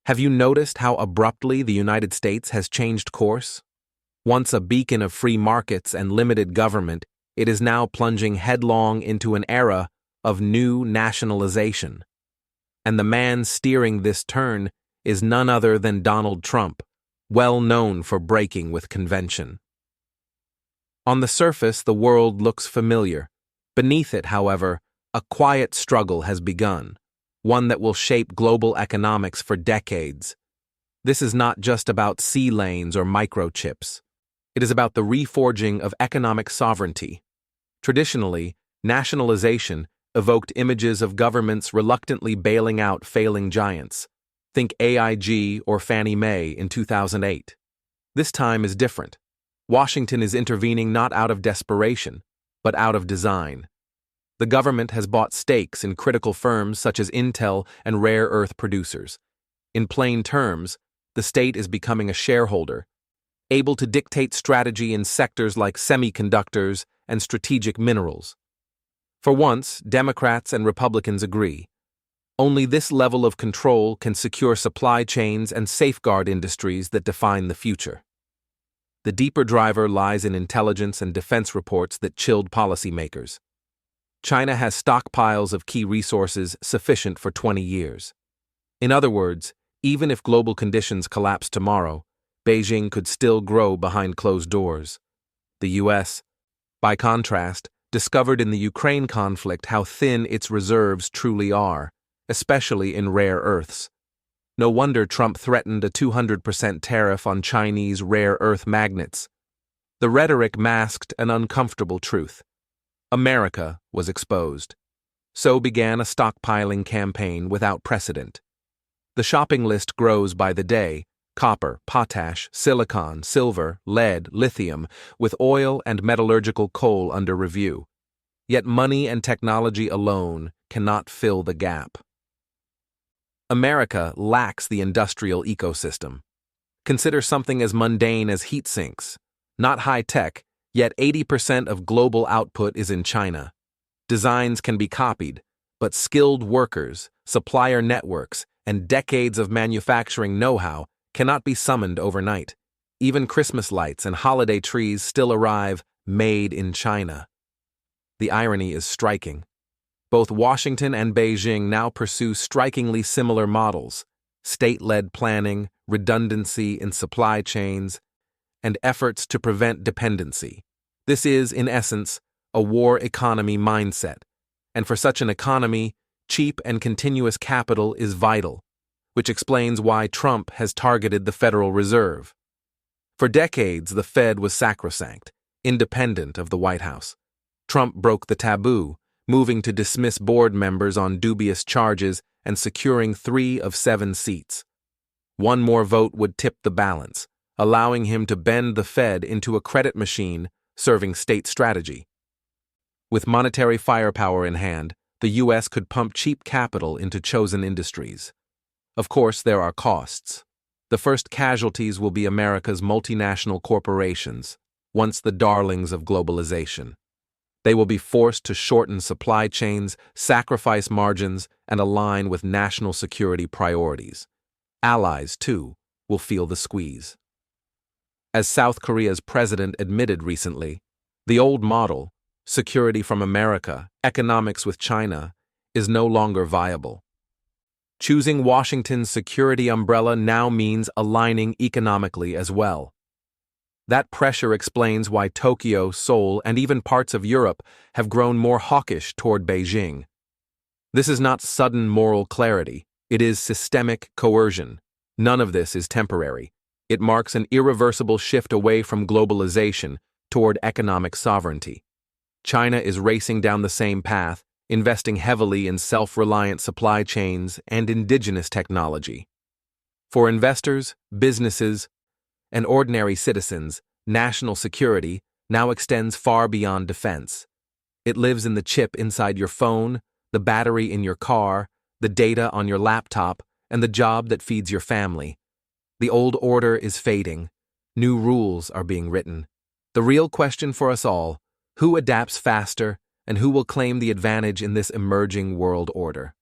Have you noticed how abruptly the United States has changed course? Once a beacon of free markets and limited government, it is now plunging headlong into an era of new nationalization. And the man steering this turn is none other than Donald Trump, well known for breaking with convention. On the surface, the world looks familiar. Beneath it, however, a quiet struggle has begun, one that will shape global economics for decades. This is not just about sea lanes or microchips. It is about the reforging of economic sovereignty. Traditionally, nationalization evoked images of governments reluctantly bailing out failing giants. Think AIG or Fannie Mae in 2008. This time is different. Washington is intervening not out of desperation, but out of design. The government has bought stakes in critical firms such as Intel and rare earth producers. In plain terms, the state is becoming a shareholder, able to dictate strategy in sectors like semiconductors and strategic minerals. For once, Democrats and Republicans agree. Only this level of control can secure supply chains and safeguard industries that define the future. The deeper driver lies in intelligence and defense reports that chilled policymakers. China has stockpiles of key resources sufficient for 20 years. In other words, even if global conditions collapse tomorrow, Beijing could still grow behind closed doors. The U.S., by contrast, discovered in the Ukraine conflict how thin its reserves truly are, especially in rare earths. No wonder Trump threatened a 200% tariff on Chinese rare earth magnets. The rhetoric masked an uncomfortable truth. America was exposed. So began a stockpiling campaign without precedent. The shopping list grows by the day: copper, potash, silicon, silver, lead, lithium, with oil and metallurgical coal under review. Yet money and technology alone cannot fill the gap. America lacks the industrial ecosystem. Consider something as mundane as heat sinks. Not high-tech, yet 80% of global output is in China. Designs can be copied, but skilled workers, supplier networks, and decades of manufacturing know-how cannot be summoned overnight. Even Christmas lights and holiday trees still arrive made in China. The irony is striking. Both Washington and Beijing now pursue strikingly similar models: state-led planning, redundancy in supply chains, and efforts to prevent dependency. This is, in essence, a war economy mindset, and for such an economy, cheap and continuous capital is vital, which explains why Trump has targeted the Federal Reserve. For decades, the Fed was sacrosanct, independent of the White House. Trump broke the taboo, moving to dismiss board members on dubious charges and securing 3 of 7 seats. One more vote would tip the balance, allowing him to bend the Fed into a credit machine serving state strategy. With monetary firepower in hand, the U.S. could pump cheap capital into chosen industries. Of course, there are costs. The first casualties will be America's multinational corporations, once the darlings of globalization. They will be forced to shorten supply chains, sacrifice margins, and align with national security priorities. Allies, too, will feel the squeeze. As South Korea's president admitted recently, the old model, security from America, economics with China, is no longer viable. Choosing Washington's security umbrella now means aligning economically as well. That pressure explains why Tokyo, Seoul, and even parts of Europe have grown more hawkish toward Beijing. This is not sudden moral clarity, it is systemic coercion. None of this is temporary. It marks an irreversible shift away from globalization toward economic sovereignty. China is racing down the same path, investing heavily in self-reliant supply chains and indigenous technology. For investors, businesses, and ordinary citizens, national security now extends far beyond defense. It lives in the chip inside your phone, the battery in your car, the data on your laptop, and the job that feeds your family. The old order is fading. New rules are being written. The real question for us all: who adapts faster and who will claim the advantage in this emerging world order?